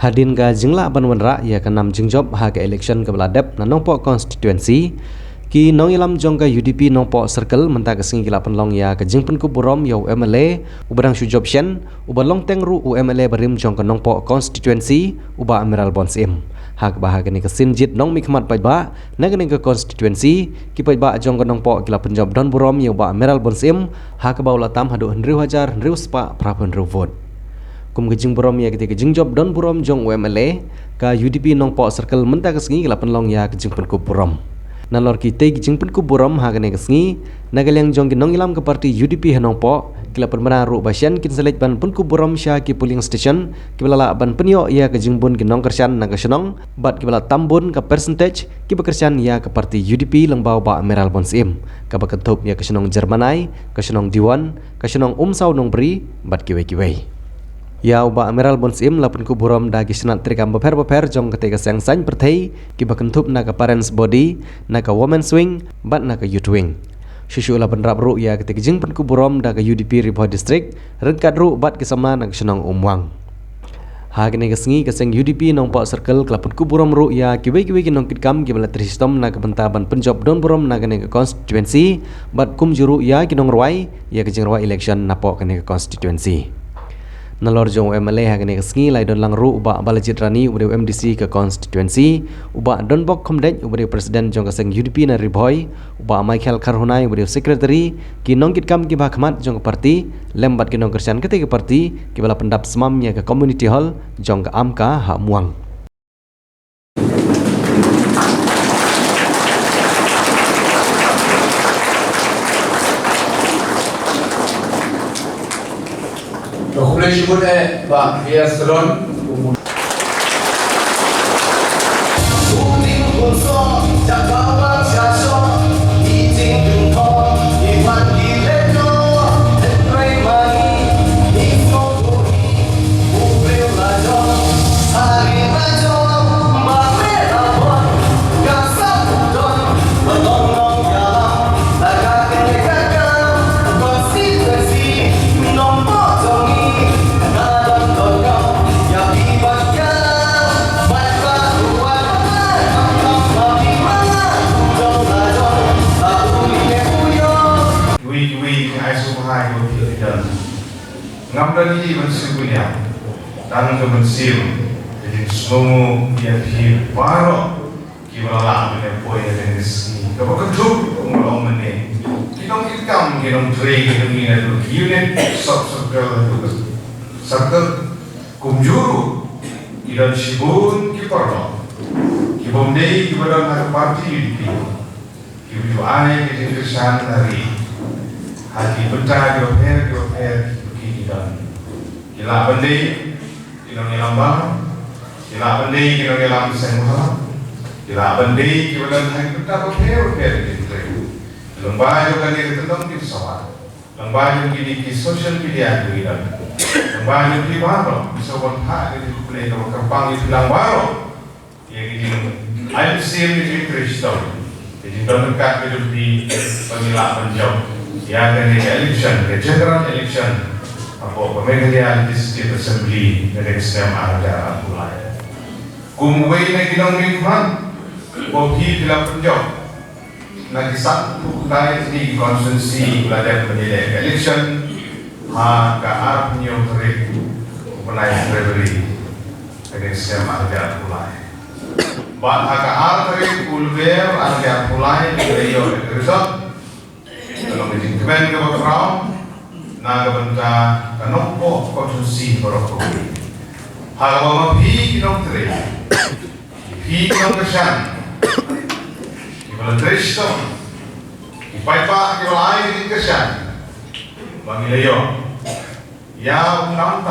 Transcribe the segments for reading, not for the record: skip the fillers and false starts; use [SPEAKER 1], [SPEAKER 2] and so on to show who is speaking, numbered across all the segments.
[SPEAKER 1] Hadin ga jingla ban wanra ya kanam jingjob ha ke election ke beladep na nongpo constituency ki nong ilam jong ka UDP nongpo circle menta ke singi kila penlong ya ke jingpen ku burom ya UMLA ubarang shujob shen ubalong tengru UMLA barim jong ka nongpo constituency uba Amiral Bonsim hak bah ke ni ke sinjit nong mikmat paiba na ke ni ke constituency ki paiba jong ka nongpo kila penjob don burom ya uba Amiral Bonsim hak ba ulatam hadu hendriu hajar hendriu spa prap hendriu vote kum gejing burom ya ketika gejing job don burom jong UMLA ka UDP nongpo circle menta kesengi kila penlong ya gejing pen ku burom nalor kita gejing pen ku burom ha kene kesengi nagaliang jong ginong ilam ke parti UDP nongpo kila permana ru basyan kin select ban pen ku burom sya ki polling station kibala ban penyo ya gejing bun ginong kersan naga senong bat kibala tambun ka percentage ki bekersan ya ke parti UDP lengbau ba Amiral Bonsim ka bakentup ya ke senong Jermanai ke senong Diwan ke senong Sau nong beri bat kiwe ya uba Amiral Bonsim lapun ku burom dagi senat trikam beper jong ketika sang sain perthei ki bakentup na ka parents body na ka women's wing bat na ka youth wing susu lapun rap ru ya ketika jing pen ku burom da ka UDP Ripoh district rengkat ru bat kisama na ka senong umwang ha kene kesengi keseng UDP nong po circle kelapun ku burom ru ya kiwe ki nong kitkam ki bala tristom na ka bentaban penjob don burom na kene ka constituency bat kum juru ya ki nong ruai ya ke jing ruai election na po kene ka constituency nalor jong UMLA ha kene kesengi lai don lang ru uba balajit rani ubre MDC ke constituency uba don bok komdej ubre presiden jong keseng UDP na Riboy uba Michael Karhunai ubre secretary ki nongkit kam ki bahkmat jong ke parti lembat ki nong kersan ketika parti ki bala pendap semamnya ke community hall jong ke amka ha muang
[SPEAKER 2] Şubune Pak Yaslon
[SPEAKER 3] ngamdani mensukunya dan kemensil jadi semua dia baro kibala dengan poin yang resmi kalau kedua mulai mana kita kam trade kita minat unit circle kumjuru idan shibun kiparno kibomdei kibadan har parti UDP kibu ane kita kesan dari hati betah yoher kila bende kinong ilang bang kila bende kinong ilang senguha kila bende kiwalan hai kita per gitu lembaga kan itu tentang di pesawat lembaga kini di social media itu dan lembaga di baru bisa hak di play kalau kembang itu bilang baru yang ini I'm seeing it Kristen jadi dekat hidup di pemilihan penjauh ya kan election general election apa pemilihan district assembly dari Islam ada mulai. Kumway na ginong mikman, bogi bilang penjok. Nanti satu kali di konstitusi belajar penilai election, ha kearah penyok terik mulai Februari dari Islam ada mulai. Bah ha kearah terik ulver ada mulai dari yo resort. Kalau menjengkemen ke background naga benda kanoppo konstitusi berokok. Hal mapi kinong tere, pi kinong kesan, kibala tristom, kipaipa kibala air kesan, bangilayo, ya unam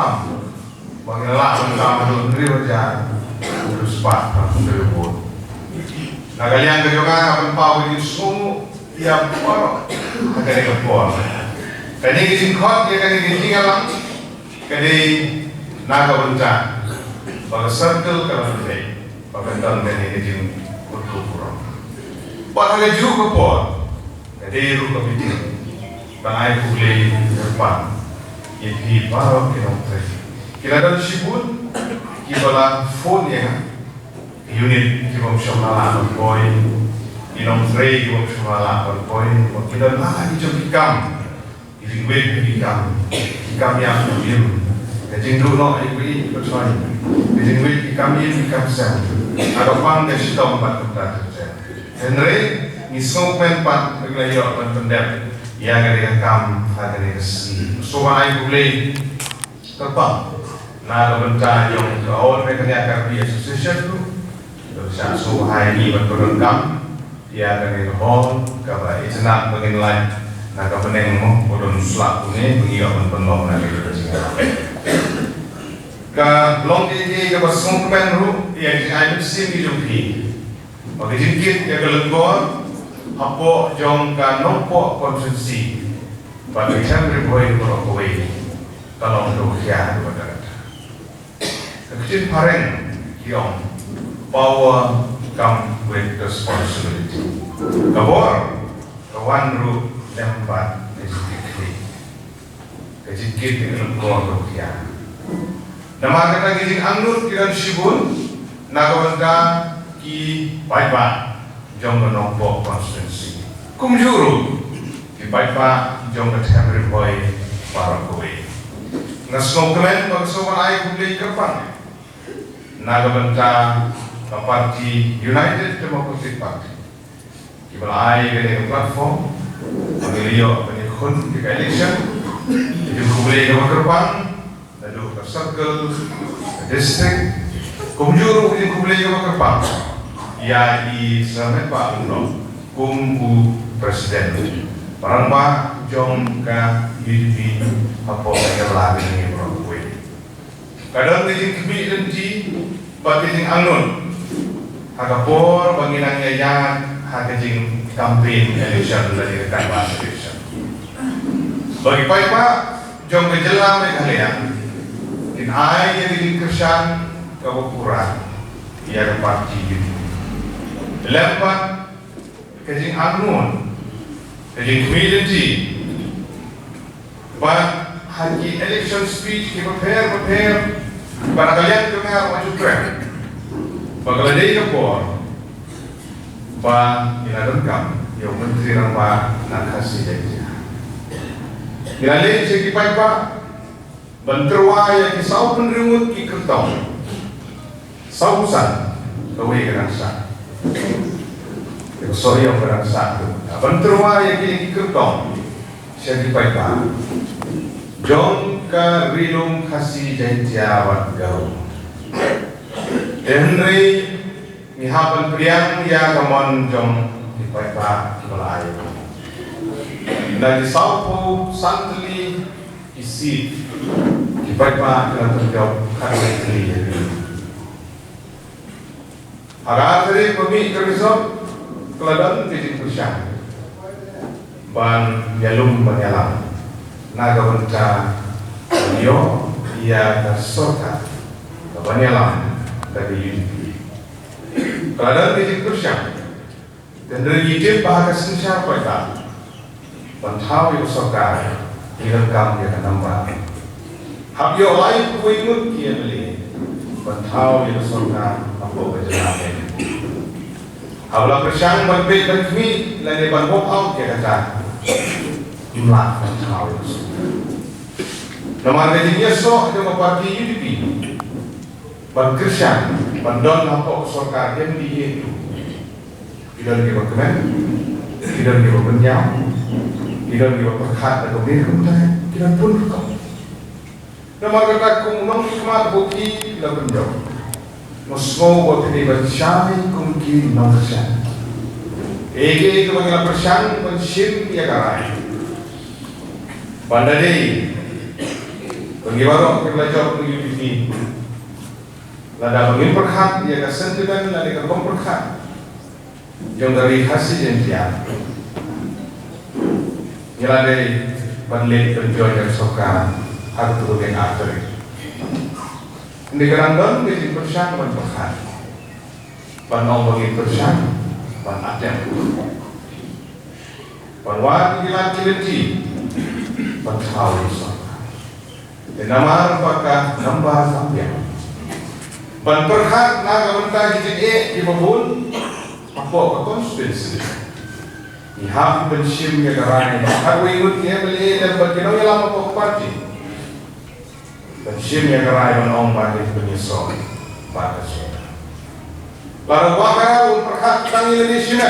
[SPEAKER 3] bangilala unam riwajan, urus pak, urus bot. Nagaliang kejokan akan pau di semua ia poro akan ekor. Kani kisah kot ia kani kisah alam kani naga benda pada circle kalau boleh pada dalam kani kisah kutu pura. Pada laju kepor kani ru kapiti bangai boleh depan ini baru kita mulai. Kita dah sibuk kita phone ya unit kita bersama boy inom tray kita bersama boy kita lagi jom If wait ikam yang diam, kajing dulu nak ikut persoalan. Kajing wait ikam sel. Ada pang kasi tahu empat tempat sel. Henry nisong empat berlayu pendem. Ia kali ikam hari ini. So ay boleh terbang. Na benda yang awal mereka akan di association tu. Terus so hari ini berperangkap. Ia kali hall kaba itnak mengenai naga peneng mo podon slap ni mengiak penong na kita singap ka long ini ka basong pen ru ya ai sim ni jumpi bagi jingkit ya kelengor apo jong ka nompo konsensi bagi chamber boy ko ko we kalau do khia do da kecil pareng kiong power come with responsibility kabor kawan ru tempat kejikit dengan keluarga dia. Nama kata kejik anggur kiran sibun nagawanda ki baipa jong menopok konstitusi. Kumjuru ki baipa jong ketemri boy para kowe. Ngasong kemen bangsawan ay kumlay kerpang. Nagawanda parti United Democratic Party. Kibalay kaya platform. Pemiliu penyusun di election itu kumulai ke Kerpang lalu ke circle ke distrik kumjuru itu kumulai ke Kerpang ia di selamat Pak Uno kumbu presiden parang Pak jong ka UDP apa yang lagi ni berlaku kadang ini kami nanti bagi angun agapor bagi nangyayang hagajing campaign election dari rekan bahasa election. Bagi Pak jom kejelam kalian, in ai yang dikerjakan kebukuran, ia parti itu. Lempat kejing anun, kejing community, but haji election speech kita prepare, pada kalian dengar maju track, bagaimana dia kepor. Pak Inadengkam yang menteri nama nakasi janji. Nilai segi Pak benterwa yang kisau penerima ki kertong, sausan kawe kerangsa. Sorry yang kerangsa tu. Benterwa yang ki kertong, segi Pak Jom ka rilung kasih janji awak gau. Henry Mihapan priang ya kamon jom di Paipa Malay. Dari Saupo Santli isi di Paipa dalam terjauh karena Agar tadi kami terusok keladan di Pusat ban yalum banyalam naga benta yo ia tersorta banyalam dari UDP. Kalau di Pusat dan dari itu bahasa sensial kita bantau yang sokar direkam yang nambah. Habis lain kuinut kian lagi bantau yang sokar apa berjalan. Habis persiang berbeda dan kami lagi bantu out kita kata jumlah bantau yang sokar. Nama kejadian so ada parti UDP berkerja bandon apa sokar yang di itu. Tidak kita kemen, tidak kita penyam, tidak kita perkat atau berkumtai, tidak pun kau. Nama kata kumnong cuma bukti tidak penjauh. Mosmo buat ini bersyai kumki nong persen. Ege itu bagaimana persen pensim ya karai. Bandari, bagaimana kita belajar mengenai ini. Lada bangin perkat ya kesentuhan lada kampung perkat. Yang dari hasil yang dia Nilai peneliti penjual yang suka harus turun yang atur. Di kerandon di persian berperan, panau bagi persian, panatnya, panwan gila kiliti, pantau suka. Nama apakah nambah sampai. Panperhat naga mentah di babun, apa konstitusi. Iham pensim yang gerai, aku ikut dia beli dan berkenal yang lama kok parti. Pensim yang gerai menong bagi penyesal pada saya. Lalu wakar perhat tang Indonesia,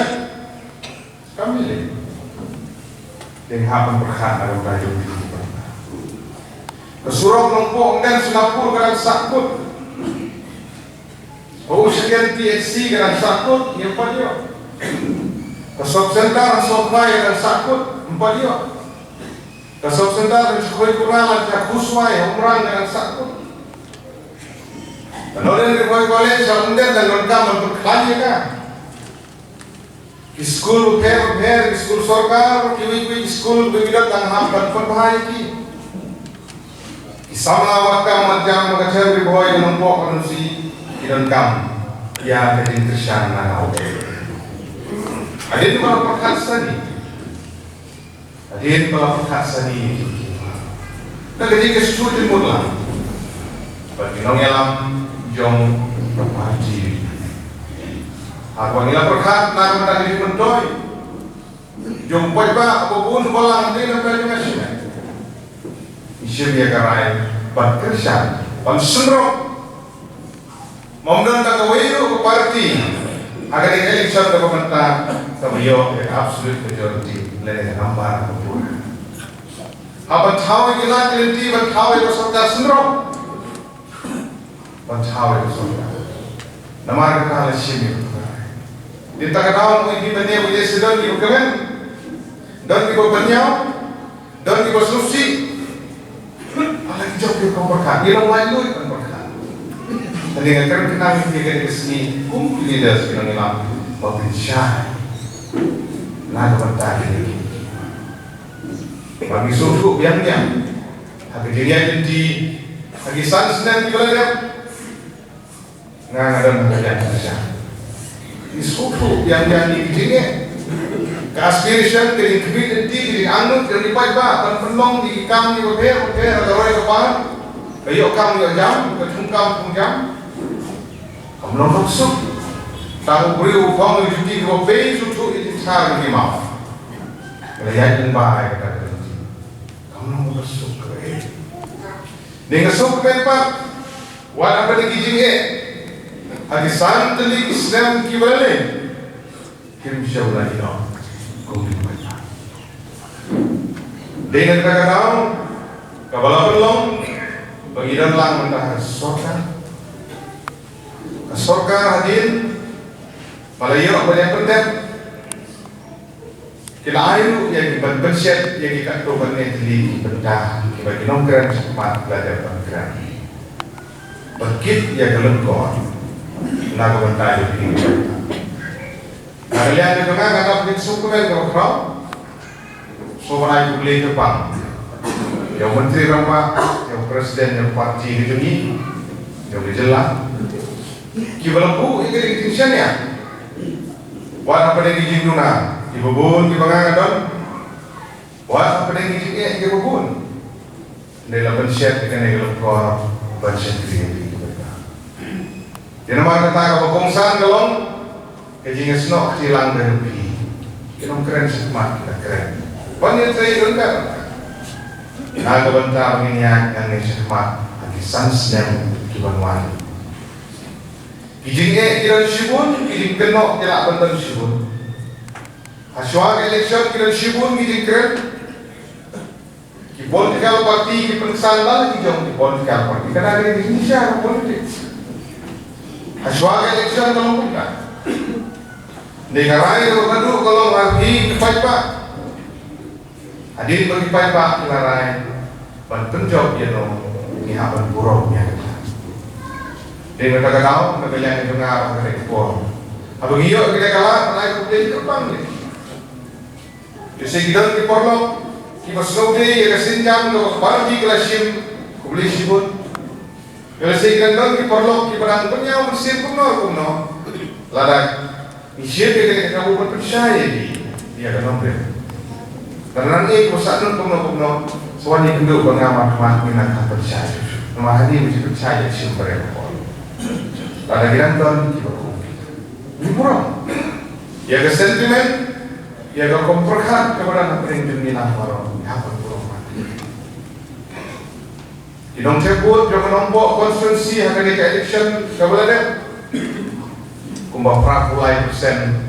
[SPEAKER 3] kami ni. Dengan perhat dalam rajuk ini. Kesurau Lompok dan Singapura kerana sakut. Oh sekian TXC kerana sakut, yang pada. Kasop sentar sopay dan sakut empat dia. Kasop sentar dan sekolah kurang dan kusway umrang dengan sakut. Penolak di kolej sambil dan lengkap berkelanya kan. School fair, school sorkar, kiwi school begitu dan hambat perbaiki. Sama waktu macam macam di bawah yang nampak manusia lengkap. Ya jadi tersian nak Adin kalau perkat sani, adin kalau perkat sani, kita ketika sesuatu mudah, bagi orang yang jom berpaji, aku nila perkat nak menang di mentoi, jom pajak apapun bolang di dalam masjid, isyam ya karai, berkerja, pensunrok, memang tak kawin parti. Agar di election pemerintah kamiyo absolute majority lene nambar kapura. Apa tahu gila tinti ban tahu itu serta sendro. Ban tahu itu serta. Namar kala sini. Di tahu ini benda boleh sedang di ukaman. Dan di bawahnya, dan di bawah solusi. Alah jauh di komporkan. Ia lain tu kan komporkan. Dengan kerana kita di sini, leaders kita ngilang berbincang, nak bertanya ini. Bagi suku biangnya, habis dia jadi, habis sans dan juga dia, nggak ada macam macam. Di suku yang di sini, aspiration, dari community, dari anut, dari pajak, dan penolong di kami di hotel, ada orang kepala, kayu kami jam, ketungkam jam. Kamu masuk, tahu beri upang itu dua pay suatu itu cara ni mau. Lihat dan bahaya kata itu. Kamu masuk ke, dengan masuk ke tempat, walau pada kijingnya, hadisan telik Islam kibale, kirim syawal ini, kau di mana? Dengan kata kabala belum, bagian lang mentah sorkan. Sorkar hadir, Malayo banyak penting. Kita ayu yang berbenset yang kita coba netli benda bagi nongkran cepat belajar nongkran. Berkit yang kelengkor, nak benda ini. Kalian itu kan kata begitu sukumen kalau semua ayu beli Jepang. Yang menteri ramah, yang presiden yang parti itu ni, yang berjelas. Kibalampu ini distinction ya. Wala apa yang dijinuna, ibubun kibangan don. Wala apa yang dijinnya ibubun. Dalam pensiap kita ni dalam kor pensiap kritik kita. Jadi nama kata apa kongsan dalam kejingnya senok hilang dari pi. Kita keren semat kita keren. Banyak saya dengar. Naga bentar ini yang semat. Lagi sans yang kibangan. Kijingnya kira sibun, kijing kenok kira bentar sibun. Aswag election kira sibun, kijing keren. Ki political party ki pengsandal ki jom ki political party. Karena ada di Indonesia politik. Aswag election kalau bukan. Dengarai kalau kalau lagi pak. Hadir bagi pak dengarai. Ban penjawab dia no ni haban buruk ya. Dia kata kau, nak belajar dengar orang ekspor. Abang iyo kita kalah, naik kemudian terbang ni. Jadi kita di porlo, Kita slow day ya kesenjam ke parti kelasim boleh sibut. Kalau saya kandang kita perlu kita barang punya bersih kuno. Ladak isir kita kamu percaya dia kan nomor. Karena ini perusahaan kuno soalnya kenduk pengamat minat percaya. Memahami mesti percaya sumber yang pol. Ladak kandang kita ini kurang. Ya ke sentimen, ya ke komprohat kepada apa yang diminat orang. Apa kurang mati. Idong sebut yang menompok konstitusi akan di election kabar ada. Kumbang prakulai persen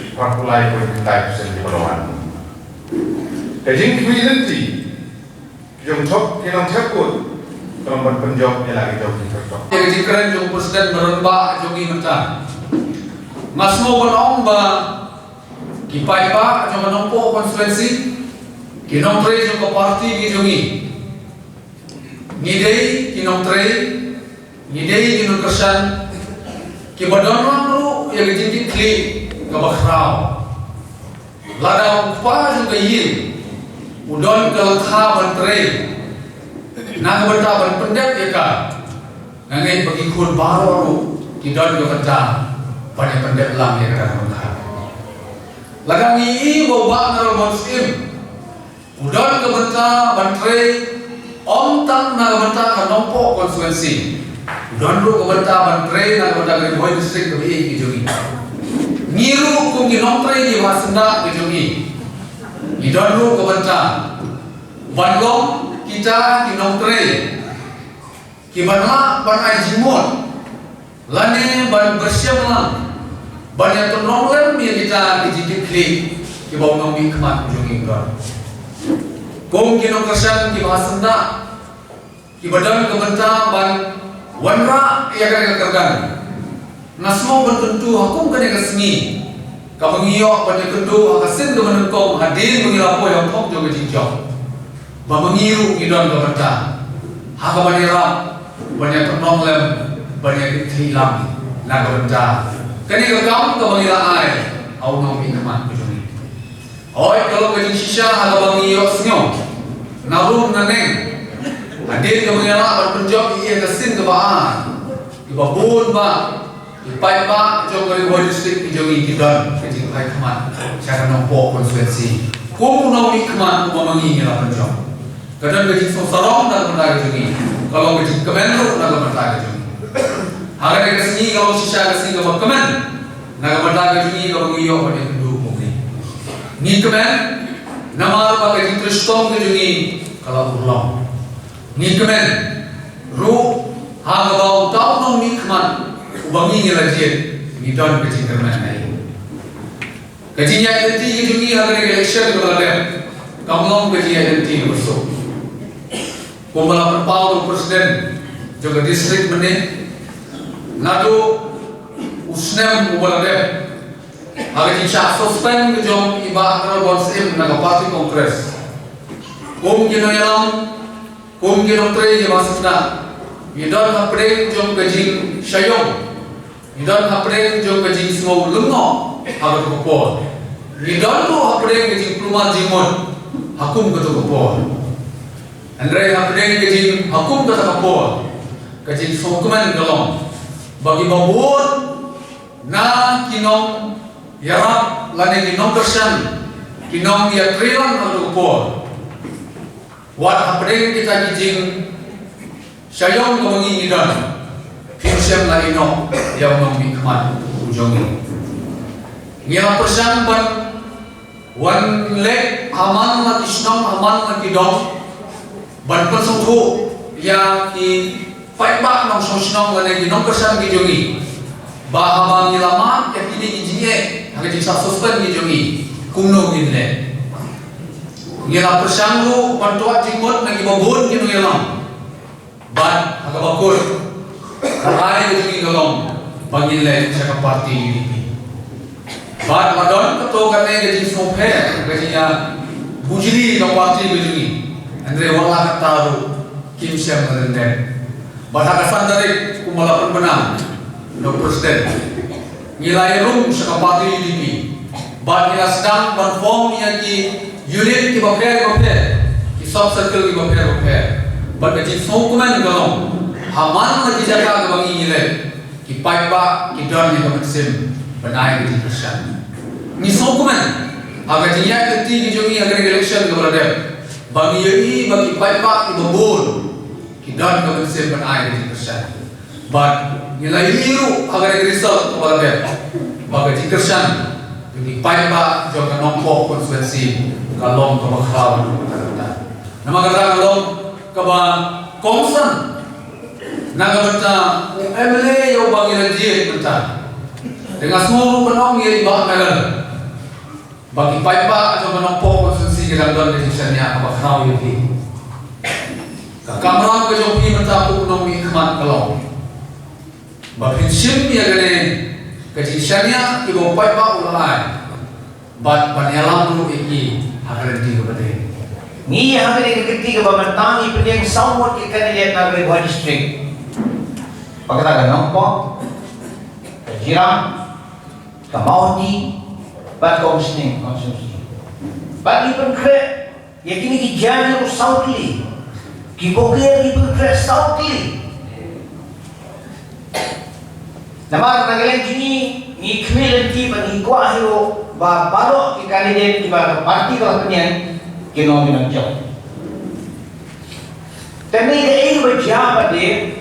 [SPEAKER 3] di perumahan. Kajing kibinanti, yang top kinong sebut, kalau berpenjok dia lagi jauh di kertok.
[SPEAKER 2] Jadi keren jong presiden merembak jongi mentah. Mas mau menong ba kipai pa jong menompo konstituensi kinong tre jong ke parti ki jongi. Ngidei kinong tre, ngidei kinong kersan, kibadon lu yang dijinjit kli ke bakrau. Ladang pa jong ke yil, udon ke lekha bantre, nak bertaban pendek ya ka, nangai bagi kun baru kidon ke kerja, banyak pendek lang ya ka lekha. Ladang ini bawa naro muslim, udon ke berta bantre. Om tang na keberta kan nompo konstituensi. Donru keberta bantre na keberta ke boy district ke ki jogi. Niru kum ki nomtre di wasenda ke jogi. Ni donru keberta. Banlong kita ki nomtre. Ki banla ban ai jimon. Lane ban bersiam lang. Ban yang tenolem ya kita dijidit klik. Ki bau nomi kemat jogi kan. Kung kinong kersan ki mahasenda ki badan keberta ban wanra ya kan kergan nasmo bententu hakum kan kesni ka mengiyo ban kedu hakasin ke menengkong hadir mengilapo yang kok joge jinjok ba mengiru idon keberta haka banira banyak penonglem banyak hilang na keberta kani kakam ke mengira ai au no minman bujuni oi kalau ke sisa haka bangiyo snyo narum naneng hadir ke mengelak berpenjok iya kesin ke baan ibabun ba ipai ba jong dari boy district ijongi kidon kecing kai keman cara nompo konstituensi kum nawi keman umamangi ngela penjok kadang kecing sarong dan benda ijongi kalau kecing kemenru dan benda ijongi harga kesini kalau sisa kesini ke kemen naga benda ijongi kalau ngiyo pada kendu mungkin ni kemen nama apa kecing tristong ijongi kalau ulang ni kemen ru haga bau tau nong ni keman ubangi ngelajian ni don kecing kemen ai kecing ya identiti jungi haga ni election kalau ada kamlong kecing ya identiti besok kumbala perpau presiden juga distrik menit nado usnem kumbala ada haga cinca suspend kejong iba kena bonsim naga parti kongres kinoyalam kinong tre masukna idon hapre jong gajing sayong idon hapre jong gajing semua lengo haga kopor idon tu hapre gajing pluma jimon hakum ketu kopor andre hapre gajing hakum ketu kopor gajing sokuman galong bagi babur na kinong yarap lane kinong kersan kinong ya trilan ketu kopor wat hapre kita kijing sayong kemengi idan firsem la ino yang nomi kemat ujongi ngira persan ban wan lek aman la kisnong aman la kidong ban persungku yang ki paiba nong sosnong la ne nong persan kijongi bahama ngilama ya kini kijinge hage jisa suspend kijongi kumno ginle ngira persanggu bantuan jimot nagi babun kinu ngilang ban agak bakur karai kejungi galong bangile sa parti UDP ban madon keto kane gaji sope gajinya bujili ng parti kejungi andre wala kataru kim siya nalenden ban hakasan dari kumalapan benang ng presiden ngilay rum sa parti UDP ban nila sedang ban form niya ki unit ki baper sub circle ki bapher but ke so kuman galong haman la ki jaga ke bangi ile ki paipa ki don ni ke sim banai ke Krishna ni so kuman aga jiya ke ti ki jongi agar election ke berada bangi ye bagi paipa ki bobol ki don ke sim banai ke Krishna but nilai liru agar result ke berada bagi Krishna di paipa juga nompo konstituensi kalong kebakal nama kata kalong keba kongsan naga benda MLA yang bagi lagi benda dengan semua penong yang dibahas megal bagi paipa juga nompo konstituensi kedalam decisionnya kebakal yang kamera kejopi benda penong hikmat kalong berprinsip yang gini kejadiannya ibu paipa ulai, bat penyalam dulu ini akan kepada
[SPEAKER 4] ni akan ketika pemerintah ini somewhat ikan dia nak berbuat distrik, pakailah nampak, jiran, kamauti, bat konsumsi, bat ibu kerja, ya kini kijana itu sautli, kibokir ibu kerja sautli. Nama nagalan kini ni kemil ti bagi kuah hero baru ki kandidat di bawah parti kalau penyan kino minang jauh. Tapi dia ini berjawab dia,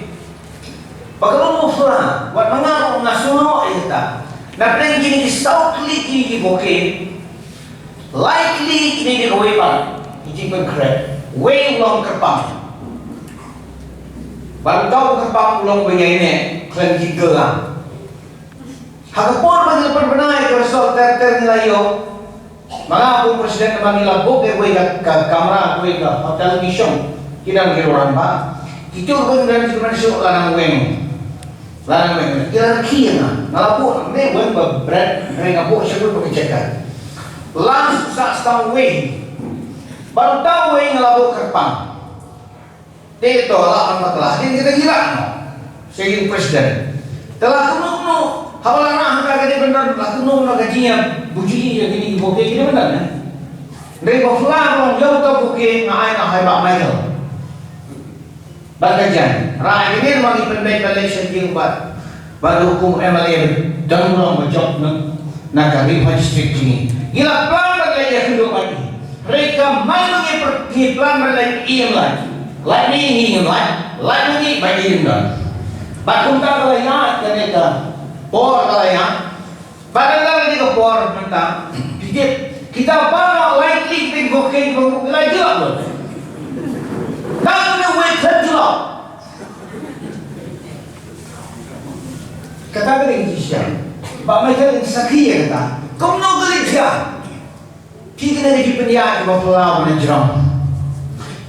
[SPEAKER 4] bagaimana muflah, buat mengaruh ngasuno ayat. Nampaknya kini di sautli kini di bokeh, likely kini di kawepan, ini berkerap, way long kerpang. Baru tahu kerpang ulang begini, kalian gigelang. Hagapon bagi perbenai ke resort ter nilai yo, mga pun presiden naman nila book gue ke kamera gue ke television kita ngiruran ba, itu gue dari dimensi lanang weng, kita kian ngalapu, ne gue berat mereka book siapa pakai cekan, langsung setahun weng, baru tahu weng ngalapu kerpang, dia tolak masalah, ini kita gila no, sebagai presiden, telah kuno Hawalan angka gede benar, laku nung gajinya buji yang gini boke gini benar kan? Dari bawah jauh tak boke ngai bak Michael. Bagajan, rai ini bagi pendek election yang baru hukum MLA dan orang berjob nak kami distrik ini. Gila plan bagi yang hidup lagi. Mereka main mengiperti plan bagi yang lagi. Like ini like ini bagi yang lagi. Bakum tak kalau ingat mereka. Por kalau ya, padahal dia por tentang kita apa likely kita booking lagi apa? Kalau dia wait terjual, kata dia Indonesia, bapak mereka yang sakit kata, kau nak beli dia, kita nak di penjara bawa pulau menjeram,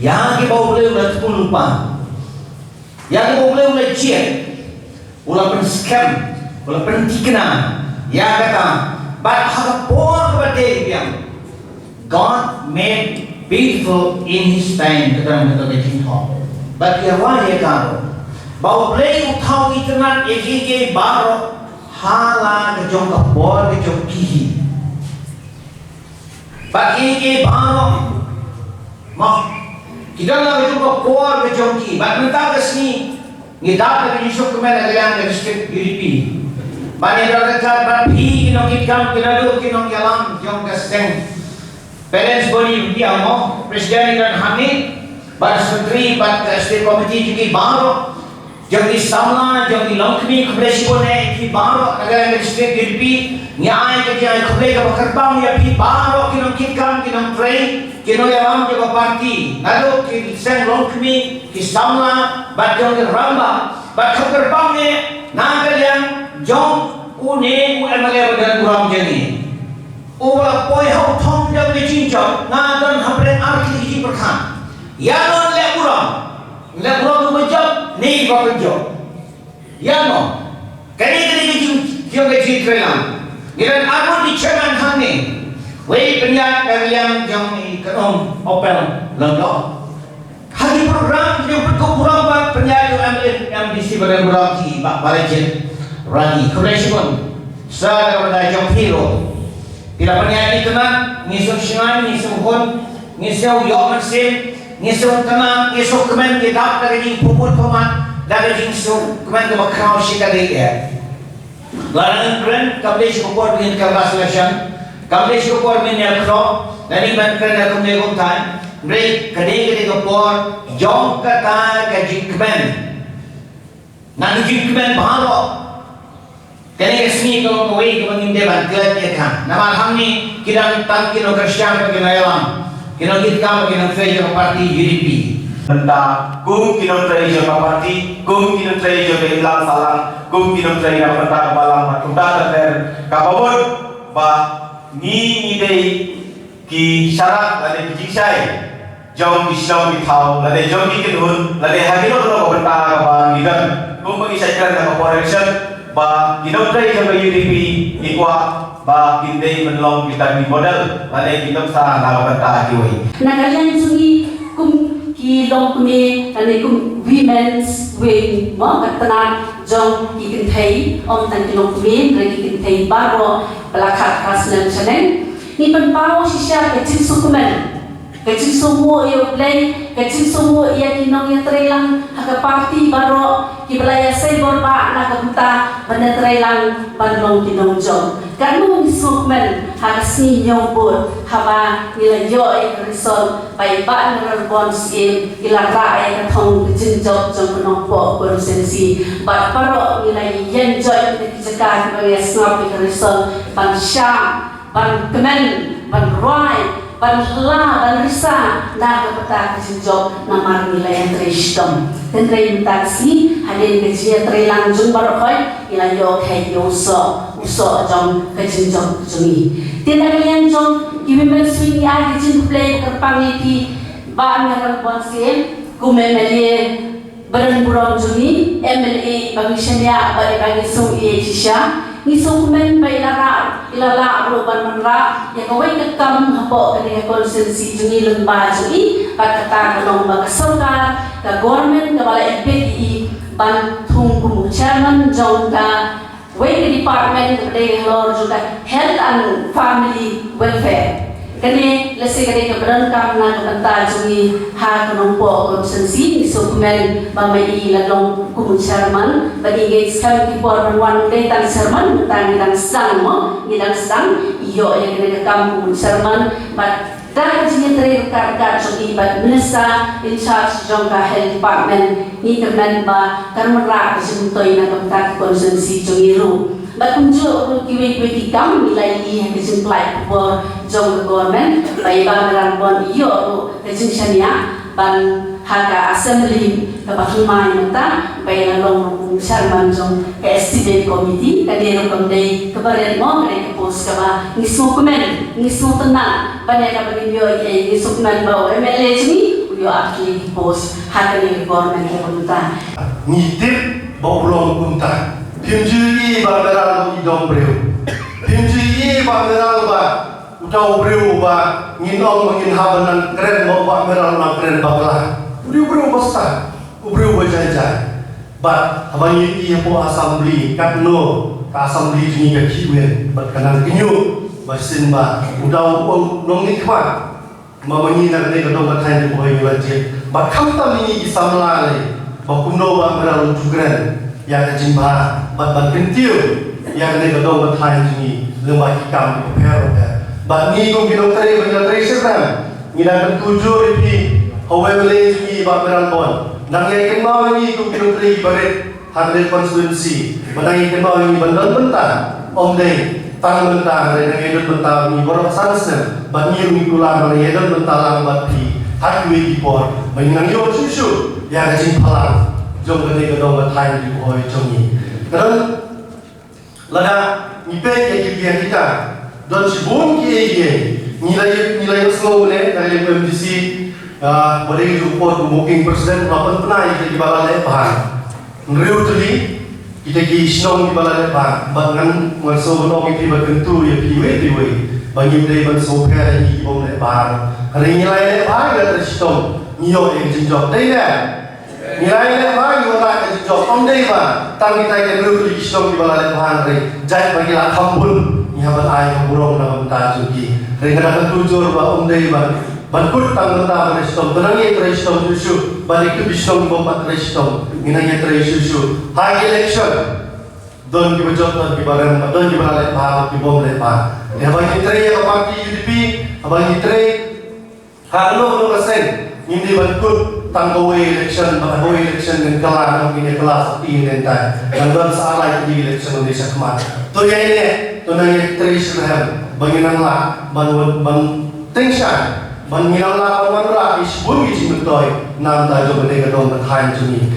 [SPEAKER 4] yang kita bawa boleh ulat pun lupa, yang kita boleh ulat cian, ulat pun scam. Kalau penting kena, ya kata, but hagapon kepada dia, God made beautiful in His time kedalam kedalam hal. But dia wajib karo, bahawa boleh utau internet ekik baru hala kejong kapor kejong kihi. But ekik baru, mak kita nak kejong kapor kejong kihi. But mentah kesini, kita akan disuk kemen dengan distrik UDP. Banyak orang kata berpi kinong ikan kinalo kinong yalam jong kaseng parents body dia mau presiden dan hamid bar menteri bar state committee juga baru jong di samla jong di longkmi presiden ki baru negara state UDP nyai kerja kule ke kerpang ya pi baru kinong ikan kinong pray kinong yalam juga parti lalu ki seng longkmi ki samla bar jong di ramba bar kerpangnya naga yang jong une MLA dan kurang jadi. Ulah poi hau thom jam di cincang, nadan hampir arti di perkan. Ya non le kurang tu macam ni bapak job. Ya non, kini di cincang di cincang. Giran aku di chairman hani, wei penyak yang ni kenom opel lengkap. Hari program yang berkurang bak penyak MDC badan berarti bak balajet. Rani, korespon, saya kepada jom hero. Tidak pernah dikenan, nisum singan, nisum hon, nisum yok mesin, ngisuk tenang ngisuk kemen kita dari puput komat dari ngisuk kemen ke makrau sikadai ya larang keren kabel support dengan kelas selection kabel support dengan pro dari ban keren aku megong time break kadai ke por jong kata ke kemen nanti kemen bahalo kini resmi kalau kau ini kau ingin bantuan dia kan. Nama kami kita tangki no Kristen bagi nayalam, kita kita bagi naseja parti UDP.
[SPEAKER 5] Tentang kum kita trejo parti, kum kita trejo ilang salang, kum kita trejo tentang balang matuda ter kapabot ba ni idei ki syarat lade jiksai jom Islam bitau lade jom ikinun lade hagilo lo bentang ba ngidan kum bagi saya kira correction ba kinoptray sa UDP ikwa ba hindi menlong kita di model lade kita sa nakabanta hiway
[SPEAKER 6] nagalian sungi kum kilong kumi ane kum women's wing mo katanan jong ikinthei om tan kilong kumi re ikinthei baro balakat kasnan chaneng ni panpawo sisya kecil sukumen kecil semua ia play kecil semua ia kinong yang terhilang hak parti baro kibalaya say borba nakabuta banda terhilang bandong kinong jong kanung sukumen hak sni nyobot haba nila yo ay resol pai ba narebon sim ila ra ay kathong kecil jong jong penompo bersensi bat paro nila yen joy kejakan bagi snap resol ban syam ban kemen ban roy ban la ban risa na kapata kesinjok namar nilai yang teristom dan teri taksi hadin kecil teri langsung barokai ila yo kai yo uso jong kesinjok jungi tindak kalian jong kimi menswing ya kecil play kerpangi di ba ngaran bonsin kumemelie baran burong jungi MLA bagi syania bagi sung sisya ngisong men bay ilala ruban manra ya kawai kekam hapo kani konsensi jungi lemba jungi kata kanong bagasaukan ka government ka bala FPI ban thung chairman jongka way department ka de lor juga health and family welfare kani lesi kani ka beran kam na kanta jungi ha kanong po konsensi ngisong men mamai lalong kumun chairman bagi guys kami kipor one day tan chairman tan ngilang sedang mo ngilang sedang iyo yang kena kamu chairman but dah kajian teri dekat jungi but minister in charge jongka health department ni kemen ba karmera jumtoi na kamta konsensi jungi ru but kunjo kiwi kam nilai ni yang disimplai for jong government bai ba bon iyo kajin syania ban haga assembly kapatulmai mata bai lalong chairman jong estimate committee kadero komdei kabaret mo kare pos kaba ngismo komen ngismo tenang banyak ka bagyo ye ngismo komen ba MLA ni uyo akli pos haga ni government punta
[SPEAKER 7] ngitir boblong punta pimjui ba meral idong breu pimjui ba meral ba utau breu ba nginong mangin habanan keren mo ba meral na keren bagla breu basta breu bajajai but abangi iya po assembly katno ka assembly ni ka kiwen bat kanang kinyo basin ba udau po nong ni kwa mamani na ne ka dong ka thain ko hoy wajje ba khamta ni isamla le ba kumno ba meral tugren ya ka jimba bat kentiu ya ne ka dong ka thain ni lema ki kam ko phero ka ba ni ko binong tare seram ni na tuju repi howe le ni ba meral bon nang yang kenal ini kumpulkan baret hadil konstitusi, menang yang kenal ini bandar bentar, om deh, tang bentar, dan yang edut bentar ini baru sanasnya, banyak mikulah mana edut bentar lang bati, hadwi dipor, menang yo susu, ya kacing palang, jom kene kedong batai di bawah jongi, karena lada nipe yang kita, dan sibun kiai nilai slow le dari MDC. Boleh support mungkin presiden maupun penai kita di balai bahan. Ngeriu tadi kita ki sinong di balai bahan. Bangan masuk menong itu berkentu ya piwe. Bagi mereka masuk kaya di balai bahan. Hari nilai bahan kita tersitom. Nyo yang jenjok. Tidak. Nilai bahan orang yang jenjok. Om deva. Tang kita yang ngeriu tadi sinong di balai bahan. Jai bagi lakam pun. Nyabat ayam burung nak mentah juga. Hari kena ketujur bah om deva. Bankut tang ta restom tenang ye restom susu balik ke bisnom bombat restom minanya susu high election don ki bajot don ki barang don ki balai pa ki bom le pa ya bagi tre ya parti UDP bagi tre halo persen ini bankut tang go election dengan kelar ini kelas ini entai dan don salah di election di sakmat to ya ini to nanya tre sudah bagi nang la ban tension ban ngilang la ban ra is bun gi jimentoy nam ta jo bene ga dom ban hain chuni